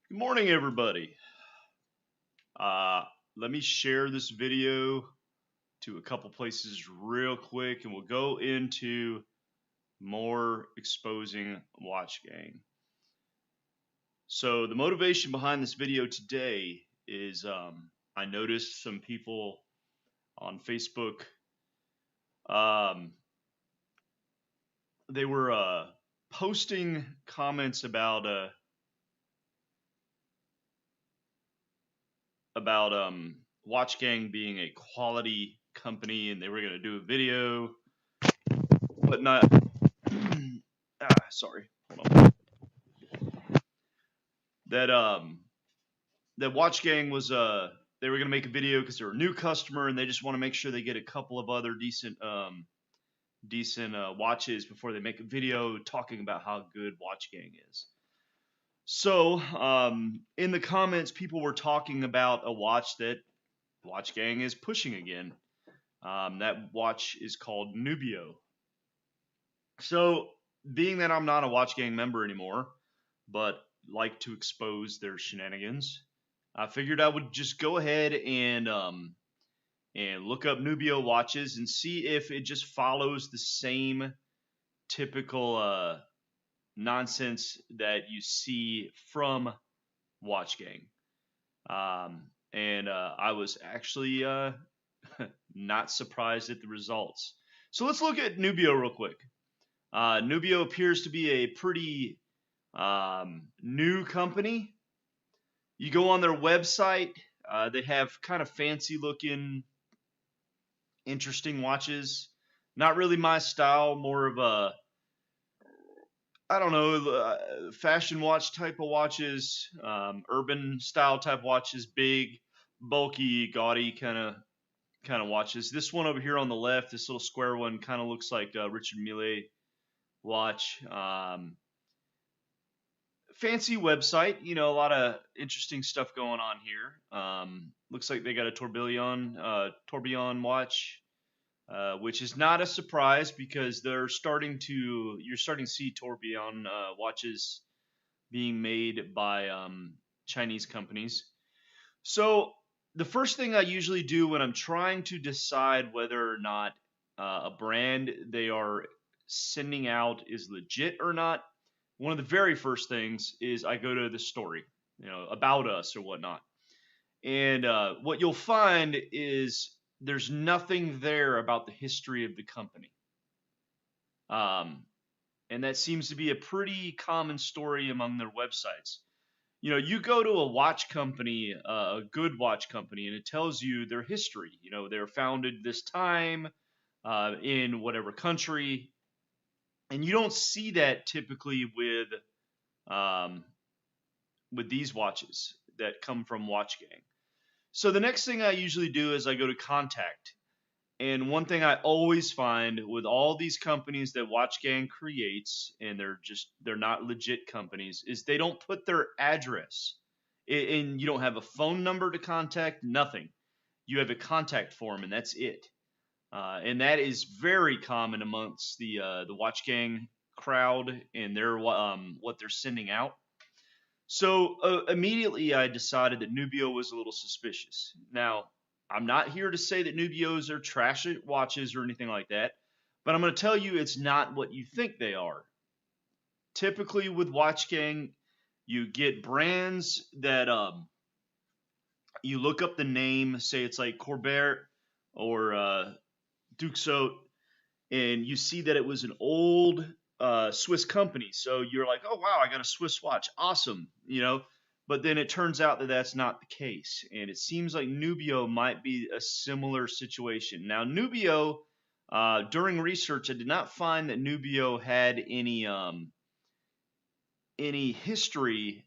Good morning, everybody. Uh, Let me share this video to a couple places real quick, and we'll go into more exposing Watchgang. So the motivation behind this video today is I noticed some people on Facebook, they were posting comments about Watchgang being a quality company, and they were going to do a video, but not. Sorry, hold on. That that Watchgang was they were going to make a video because they're a new customer and they just want to make sure they get a couple of other decent watches before they make a video talking about how good Watchgang is. So in the comments, people were talking about a watch that Watchgang is pushing again. That watch is called Nubeo. So, being that I'm not a Watchgang member anymore, but like to expose their shenanigans, I figured I would just go ahead and look up Nubeo Watches and see if it just follows the same typical nonsense that you see from Watchgang. And I was actually not surprised at the results. So let's look at Nubeo real quick. Nubeo appears to be a pretty new company. You go on their website, they have kind of fancy looking, interesting watches. Not really my style, more of a, I don't know, fashion watch type of watches, urban style type watches, big, bulky, gaudy kind of watches. This one over here on the left, this little square one, kind of looks like a Richard Mille watch. Fancy website, you know, a lot of interesting stuff going on here. Looks like they got a tourbillon watch, which is not a surprise because you're starting to see tourbillon watches being made by Chinese companies. So the first thing I usually do when I'm trying to decide whether or not a brand they are sending out is legit or not, one of the very first things is I go to the story, about us or whatnot. And what you'll find is there's nothing there about the history of the company. And that seems to be a pretty common story among their websites. You go to a watch company, a good watch company, and it tells you their history. They were founded this time in whatever country, and you don't see that typically with these watches that come from Watchgang. So the next thing I usually do is I go to contact. And one thing I always find with all these companies that Watchgang creates, and they're not legit companies, is they don't put their address. And you don't have a phone number to contact, nothing. You have a contact form, and that's it. And that is very common amongst the Watchgang crowd and their what they're sending out. So immediately I decided that Nubeo was a little suspicious. Now, I'm not here to say that Nubeos are trash watches or anything like that, but I'm going to tell you it's not what you think they are. Typically with Watchgang, you get brands that you look up the name, say it's like Corbett or Duxot, and you see that it was an old Swiss company. So you're like, oh wow, I got a Swiss watch, awesome, But then it turns out that that's not the case, and it seems like Nubeo might be a similar situation. Now, Nubeo, during research, I did not find that Nubeo had any history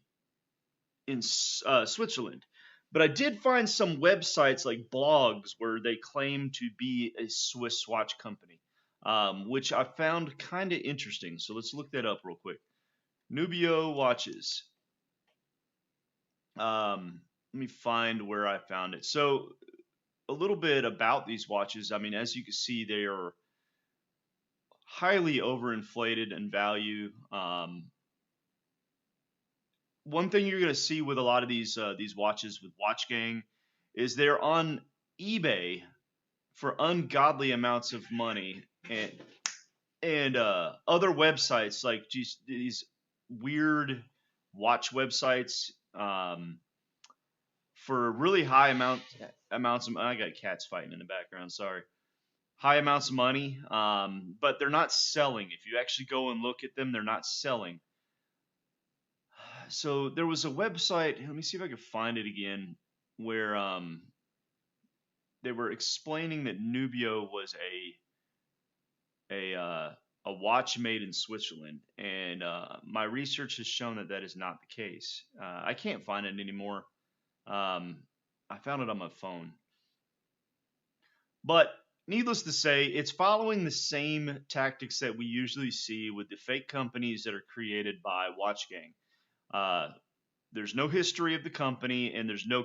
in Switzerland. But I did find some websites like blogs where they claim to be a Swiss watch company, which I found kind of interesting. So let's look that up real quick. Nubeo watches. Let me find where I found it. So a little bit about these watches. I mean, as you can see, they are highly overinflated in value. one thing you're gonna see with a lot of these watches with Watchgang is they're on eBay for ungodly amounts of money, and other websites like these weird watch websites, for really high amounts of. I got cats fighting in the background. Sorry. High amounts of money, but they're not selling. If you actually go and look at them, they're not selling. So there was a website. Let me see if I can find it again, where they were explaining that Nubeo was a watch made in Switzerland, and my research has shown that that is not the case. I can't find it anymore. I found it on my phone, but needless to say, it's following the same tactics that we usually see with the fake companies that are created by Watchgang. Uh, there's no history of the company, and there's no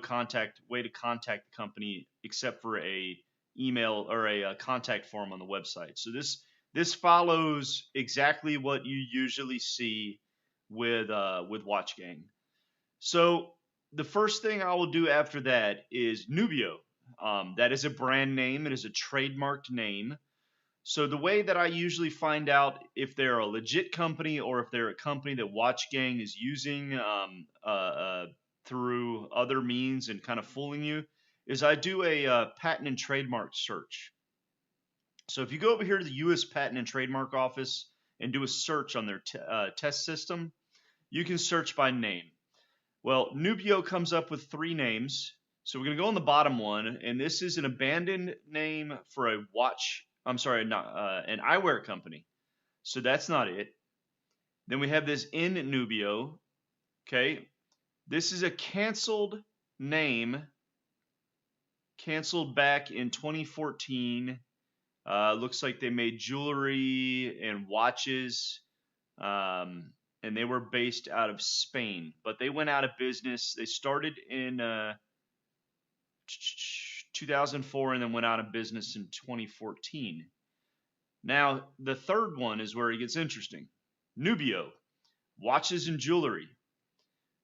way to contact the company except for a email or a contact form on the website. So this follows exactly what you usually see with Watchgang. So the first thing I will do after that is Nubeo. That is a brand name. It is a trademarked name. So the way that I usually find out if they're a legit company or if they're a company that Watchgang is using through other means and kind of fooling you is I do a patent and trademark search. So if you go over here to the U.S. Patent and Trademark Office and do a search on their test system, you can search by name. Well, Nubeo comes up with 3 names. So we're going to go on the bottom one, and this is an abandoned name for a watch. I'm sorry, not an eyewear company. So that's not it. Then we have this in Nubeo. Okay. This is a canceled name, canceled back in 2014. Looks like they made jewelry and watches, and they were based out of Spain, but they went out of business. They started in 2004 and then went out of business in 2014. Now, the third one is where it gets interesting. Nubeo, watches and jewelry.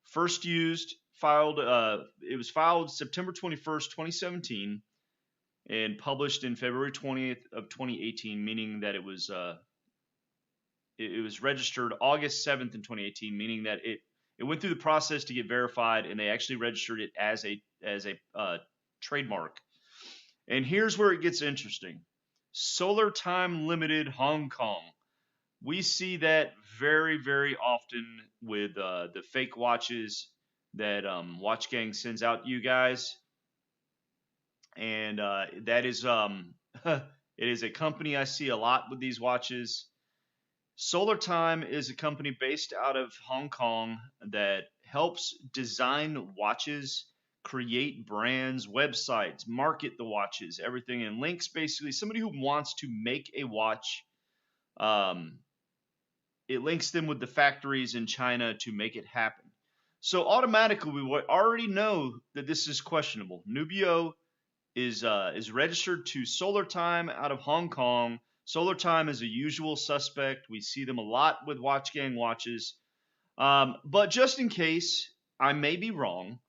First used, it was filed September 21st, 2017, and published in February 20th of 2018, meaning that it was registered August 7th in 2018, meaning that it went through the process to get verified, and they actually registered it as a trademark. And here's where it gets interesting. Solar Time Limited, Hong Kong. We see that very, very often with the fake watches that Watchgang sends out to you guys. And that is it is a company I see a lot with these watches. Solar Time is a company based out of Hong Kong that helps design watches, create brands, websites, market the watches, everything, and links basically somebody who wants to make a watch. It links them with the factories in China to make it happen. So automatically, we already know that this is questionable. Nubeo is registered to Solar Time out of Hong Kong. Solar Time is a usual suspect. We see them a lot with Watchgang watches. But just in case I may be wrong,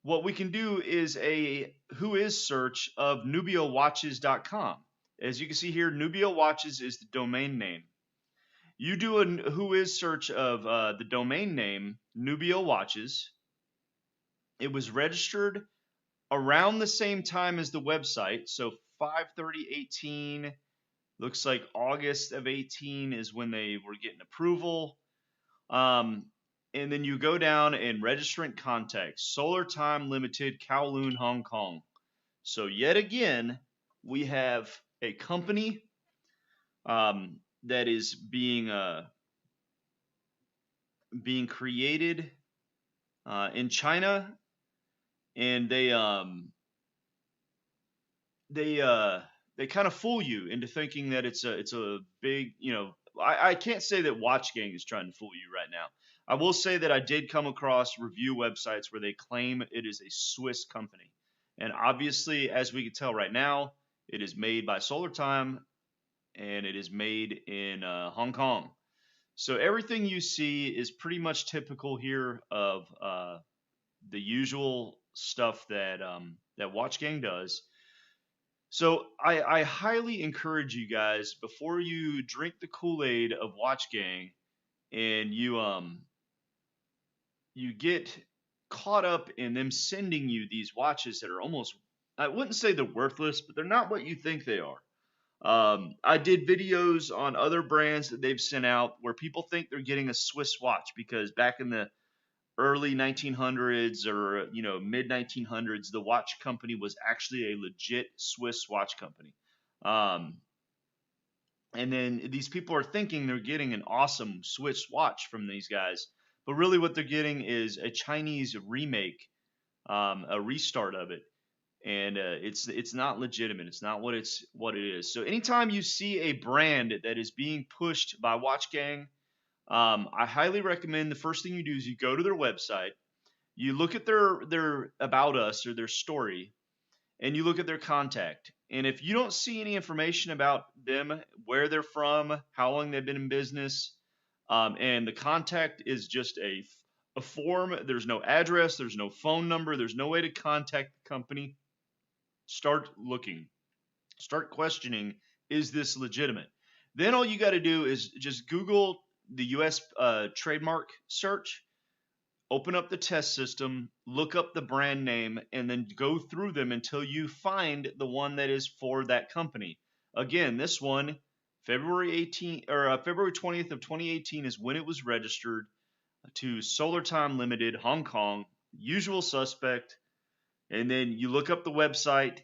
what we can do is a whois search of NubeoWatches.com. As you can see here, Nubeo Watches is the domain name. You do a whois search of the domain name Nubeo Watches. It was registered around the same time as the website, so 5/30/18. Looks like August of 18 is when they were getting approval. And then you go down and registrant contact, Solar Time Limited, Kowloon, Hong Kong. So yet again, we have a company that is being created in China, and they kind of fool you into thinking that it's a big, I can't say that Watchgang is trying to fool you right now. I will say that I did come across review websites where they claim it is a Swiss company, and obviously, as we can tell right now, it is made by Solar Time and it is made in Hong Kong. So everything you see is pretty much typical here of the usual stuff that that Watchgang does. So I highly encourage you guys, before you drink the Kool-Aid of Watchgang and you get caught up in them sending you these watches that are almost, I wouldn't say they're worthless, but they're not what you think they are. I did videos on other brands that they've sent out where people think they're getting a Swiss watch because back in the early 1900s or mid 1900s, the watch company was actually a legit Swiss watch company. Um, and then these people are thinking they're getting an awesome Swiss watch from these guys, but really what they're getting is a Chinese remake, a restart of it, and it's not legitimate. It's not what it is. So anytime you see a brand that is being pushed by Watchgang, I highly recommend the first thing you do is you go to their website, you look at their about us or their story, and you look at their contact. And if you don't see any information about them, where they're from, how long they've been in business, and the contact is just a form, there's no address, there's no phone number, there's no way to contact the company, start looking, start questioning, is this legitimate? Then all you got to do is just Google the US trademark search, open up the test system, look up the brand name, and then go through them until you find the one that is for that company. Again, this one, February 20th of 2018 is when it was registered to Solar Time Limited, Hong Kong, usual suspect. And then you look up the website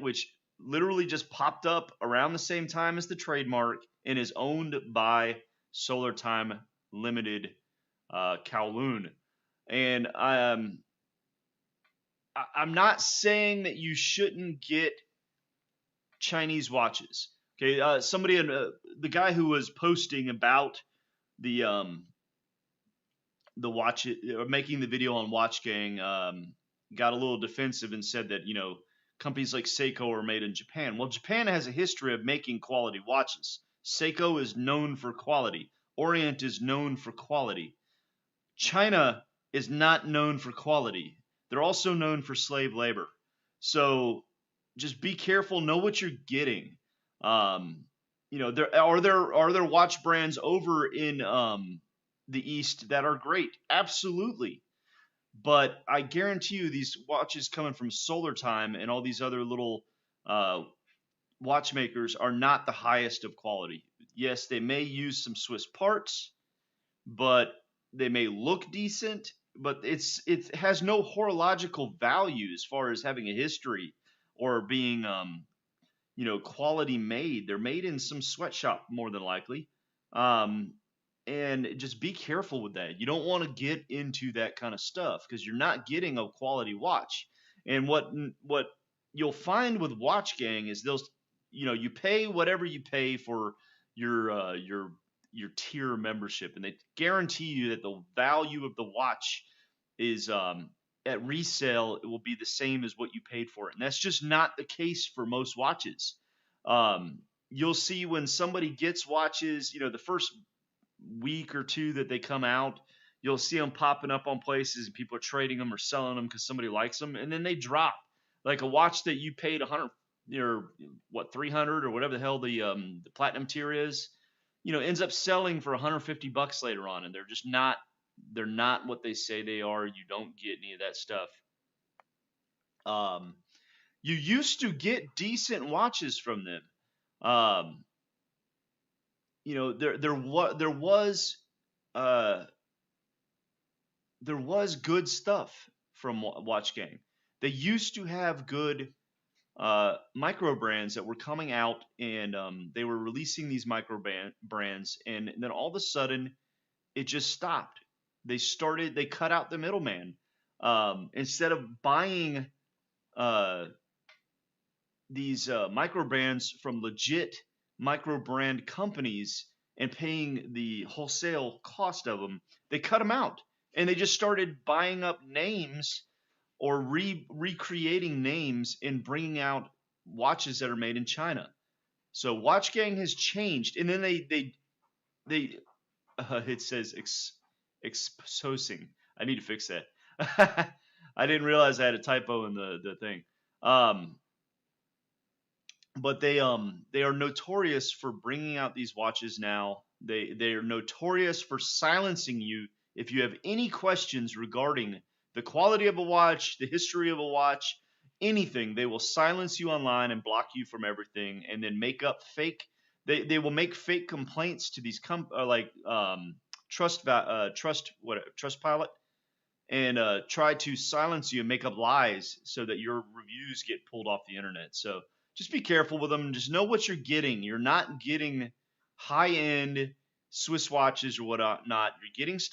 which literally just popped up around the same time as the trademark and is owned by Solar Time Limited, Kowloon. And I'm not saying that you shouldn't get Chinese watches. Okay, the guy who was posting about the watch, or making the video on Watchgang, got a little defensive and said that companies like Seiko are made in Japan. Well, Japan has a history of making quality watches. Seiko is known for quality. Orient is known for quality. China is not known for quality. They're also known for slave labor. So just be careful. Know what you're getting. There are watch brands over in the East that are great. Absolutely. But I guarantee you, these watches coming from Solar Time and all these other little watchmakers are not the highest of quality. Yes, they may use some Swiss parts, but they may look decent, but it has no horological value as far as having a history or being quality made. They're made in some sweatshop more than likely. And just be careful with that. You don't want to get into that kind of stuff because you're not getting a quality watch. And what you'll find with Watchgang is you pay whatever you pay for your tier membership, and they guarantee you that the value of the watch is at resale, it will be the same as what you paid for it. And that's just not the case for most watches. You'll see when somebody gets watches, the first week or two that they come out, you'll see them popping up on places and people are trading them or selling them because somebody likes them, and then they drop. Like a watch that you paid 100 or 300 or whatever the hell the platinum tier is, ends up selling for $150 later on, and they're not what they say they are. You don't get any of that stuff. You used to get decent watches from them. There was good stuff from Watchgang. They used to have good micro brands that were coming out, and they were releasing these micro brands, and then all of a sudden it just stopped. They cut out the middleman. Instead of buying these micro brands from legit micro brand companies and paying the wholesale cost of them, they cut them out, and they just started buying up names or recreating names and bringing out watches that are made in China. So Watchgang has changed, and then they It says exposing. I need to fix that. I didn't realize I had a typo in the thing. Um, but they are notorious for bringing out these watches now. They are notorious for silencing you if you have any questions regarding the quality of a watch, the history of a watch, anything. They will silence you online and block you from everything, and then make up fake. They will make fake complaints to these like trust pilot, and try to silence you and make up lies so that your reviews get pulled off the internet. So just be careful with them. Just know what you're getting. You're not getting high end Swiss watches or whatnot. You're getting